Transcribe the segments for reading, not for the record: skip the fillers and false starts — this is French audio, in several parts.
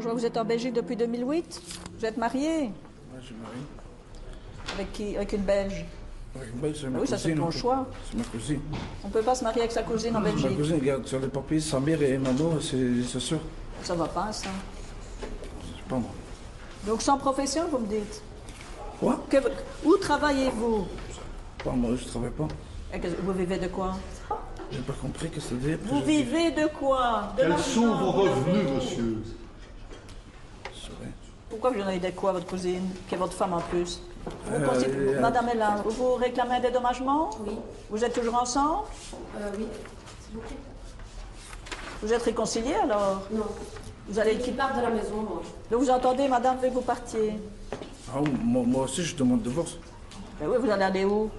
vois que vous êtes en Belgique depuis 2008. Vous êtes marié? Ouais, je suis marié. Avec qui? Avec une Belge? Avec une Belge, c'est ma Oui, ça cousine. c'est ton choix. C'est ma cousine. On ne peut pas se marier avec sa cousine en Belgique. Ma cousine regarde sur les papiers, sa mère et maman, c'est sûr. Ça va pas, ça. Je sais pas moi. Donc sans profession, vous me dites? Quoi? Où travaillez-vous? Pas moi, je travaille pas. Et vous vivez de quoi? J'ai pas compris que c'était. Vous vivez de quoi? De Quels l'argent, sont vos vous revenus, avez- monsieur? C'est vrai. Pourquoi vous en avez de quoi, votre cousine, qui est votre femme en plus? Euh, Madame est là. Vous réclamez un dédommagement? Oui. Vous êtes toujours ensemble? Oui. S'il vous plaît. Vous êtes réconciliés alors? Non. Vous allez Il quitter. part de la maison, moi. Donc vous entendez, madame veut que vous partiez. Ah, moi aussi, je demande divorce. Ben oui, vous allez aller où?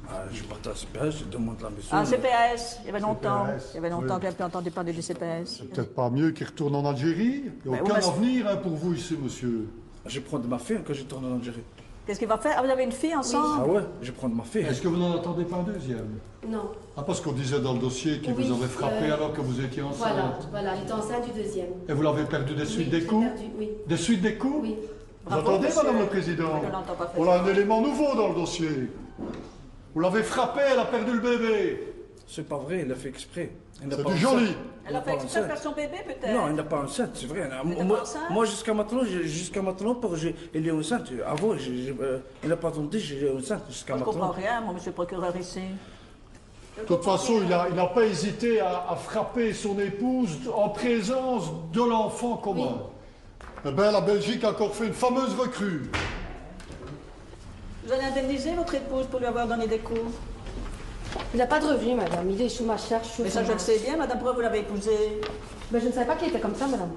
Ah, je parte à CPS, je demande la maison. Ah, CPS. Il y avait longtemps. CPS, Il y avait longtemps oui. que j'ai plus entendu parler du CPS. C'est peut-être pas mieux qu'il retourne en Algérie. Il n'y a Ben, aucun oui, mais- avenir pour vous ici, monsieur. Je prends de ma fille quand je tourne en Algérie. Qu'est-ce qu'il va faire? Ah, vous avez une fille ensemble? Ah ouais, je prends de ma fille. Est-ce que vous n'en attendez pas un deuxième? Non. Ah, parce qu'on disait dans le dossier qu'il Oui, vous avait frappé alors que vous étiez enceinte. Voilà, il est enceinte du deuxième. Et vous l'avez perdu des suites Oui, des j'ai coups? perdu, oui. Des suites des coups? Oui. Vous Bravo, entendez, monsieur. madame le président? Je l'entends pas, On a un élément nouveau dans le dossier. Vous l'avez frappé, elle a perdu le bébé. C'est pas vrai, il a fait exprès. Elle n'a pas C'était enceinte. joli. Elle a fait exprès de faire son bébé, peut-être? Non, elle n'a pas enceinte, c'est vrai. n'était Moi, pas enceinte? moi, jusqu'à maintenant, elle est enceinte. Avant, elle n'a pas attendu, j'ai enceinte jusqu'à Je ne comprends maintenant. rien, mon monsieur le procureur ici. De toute façon, il n'a pas hésité à frapper son épouse en présence de l'enfant commun. Eh bien, la Belgique a encore fait une fameuse recrue. Vous allez indemniser votre épouse pour lui avoir donné des coups? Il n'a pas de revenu, madame. Il est chômageur. Mais ça, je le sais bien, madame, pourquoi vous l'avez épousé? Mais je ne savais pas qu'il était comme ça, madame.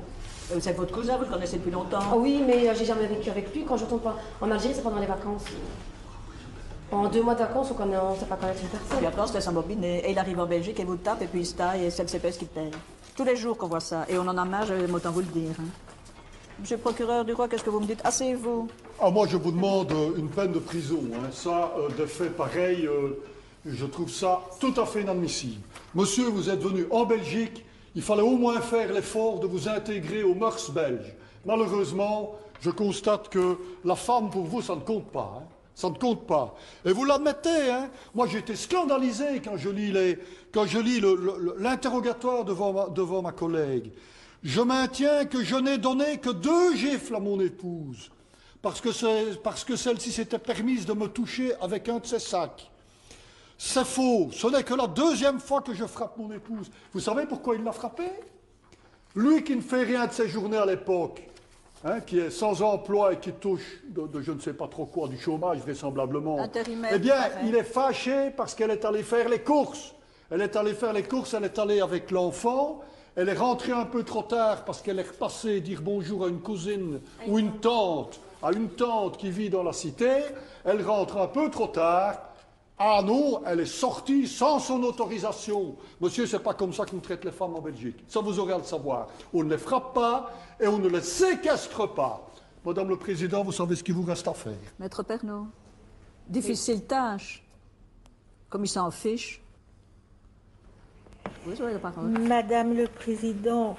C'est votre cousin, vous le connaissez depuis longtemps. Ah oui, mais j'ai jamais vécu avec lui. Quand je retourne en Algérie, c'est pendant les vacances. En 2 mois de vacances, on ne sait pas connaître une personne. Puis après, on se laisse embobiner. Et il arrive en Belgique et vous le tape, et puis il se taille, et c'est le CPS qui le taille. Tous les jours qu'on voit ça. Et on en a marre, j'aime autant vous le dire. Hein. Monsieur le procureur du roi, qu'est-ce que vous me dites? Asseyez-vous. Ah, moi, je vous demande une peine de prison. Hein. Ça, de fait pareil, je trouve ça tout à fait inadmissible. Monsieur, vous êtes venu en Belgique, il fallait au moins faire l'effort de vous intégrer aux mœurs belges. Malheureusement, je constate que la femme, pour vous, ça ne compte pas. Hein. Ça ne compte pas. Et vous l'admettez, hein. Moi, j'ai été scandalisé quand je lis l'interrogatoire devant ma collègue. Je maintiens que je n'ai donné que 2 gifles à mon épouse, parce que celle-ci s'était permise de me toucher avec un de ses sacs. C'est faux. Ce n'est que la 2e fois que je frappe mon épouse. Vous savez pourquoi il l'a frappée? Lui qui ne fait rien de ses journées à l'époque, hein, qui est sans emploi et qui touche de je ne sais pas trop quoi, du chômage vraisemblablement. Intérimaire, Eh bien, pareil. il est fâché parce qu'elle est allée faire les courses. Elle est allée faire les courses, elle est allée avec l'enfant. Elle est rentrée un peu trop tard parce qu'elle est repassée dire bonjour à une cousine ou une tante, qui vit dans la cité. Elle rentre un peu trop tard. Ah non, elle est sortie sans son autorisation. Monsieur, c'est pas comme ça qu'on traite les femmes en Belgique. Ça, vous aurez à le savoir. On ne les frappe pas et on ne les séquestre pas. Madame le Président, vous savez ce qu'il vous reste à faire. Maître Pernaut. Difficile tâche. Comme il s'en fiche. Vous aurez la parole. Madame le Président,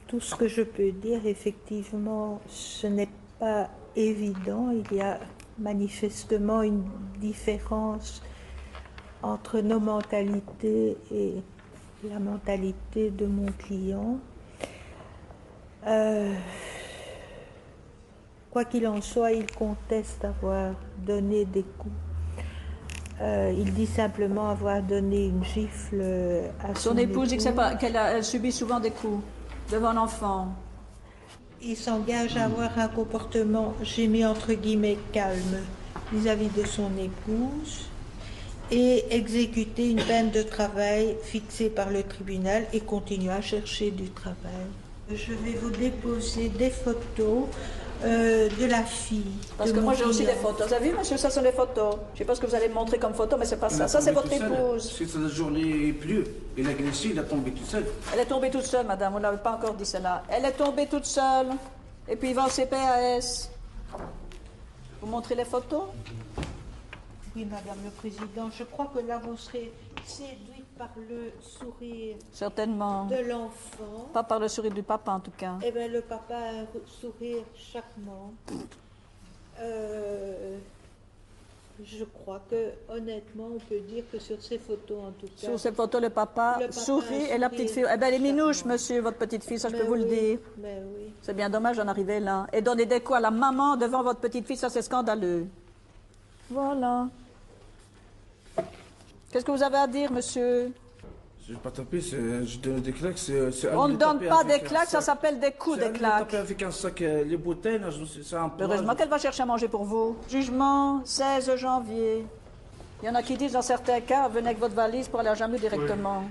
tout ce que je peux dire, effectivement, ce n'est pas évident. Il y a manifestement une différence entre nos mentalités et la mentalité de mon client. Quoi qu'il en soit, il conteste avoir donné des coups. Il dit simplement avoir donné une gifle à Son épouse dit qu'elle subit souvent des coups devant l'enfant. Il s'engage à avoir un comportement, j'ai mis entre guillemets, calme vis-à-vis de son épouse et exécuter une peine de travail fixée par le tribunal et continuer à chercher du travail. Je vais vous déposer des photos de la fille. Parce de que moi mon j'ai aussi des client. photos. Vous avez vu, monsieur, ça sont des photos. Je ne sais pas ce que vous allez me montrer comme photo, mais c'est pas ça. Ça, c'est votre épouse. Si c'est la journée pluie, il a glissé, il a tombé tout seul. Elle est tombée toute seule, madame. On n'avait pas encore dit cela. Elle est tombée toute seule. Et puis il va au CPAS. Vous montrez les photos? Oui, Madame le Président, je crois que là vous serez séduite par le sourire Certainement. de l'enfant. Pas par le sourire du papa, en tout cas. Eh bien, le papa a un sourire charmant. Je crois que, honnêtement, on peut dire que sur ces photos, en tout cas... Sur cette photo, le papa sourit et la petite fille... Eh bien, elle est minouche, monsieur, votre petite fille, ça je peux vous le dire. Mais oui. C'est bien dommage d'en arriver là. Et donner des coups à la maman devant votre petite fille, ça c'est scandaleux. Voilà. Qu'est-ce que vous avez à dire, monsieur? Je n'ai pas tapé, je donne des claques. On ne donne pas des claques, ça s'appelle des coups, des claques. taper avec un sac, les bouteilles, là, c'est un peu... Heureusement qu'elle va chercher à manger pour vous. Jugement, 16 janvier. Il y en a qui disent, dans certains cas, venez avec votre valise pour aller à Jammu directement.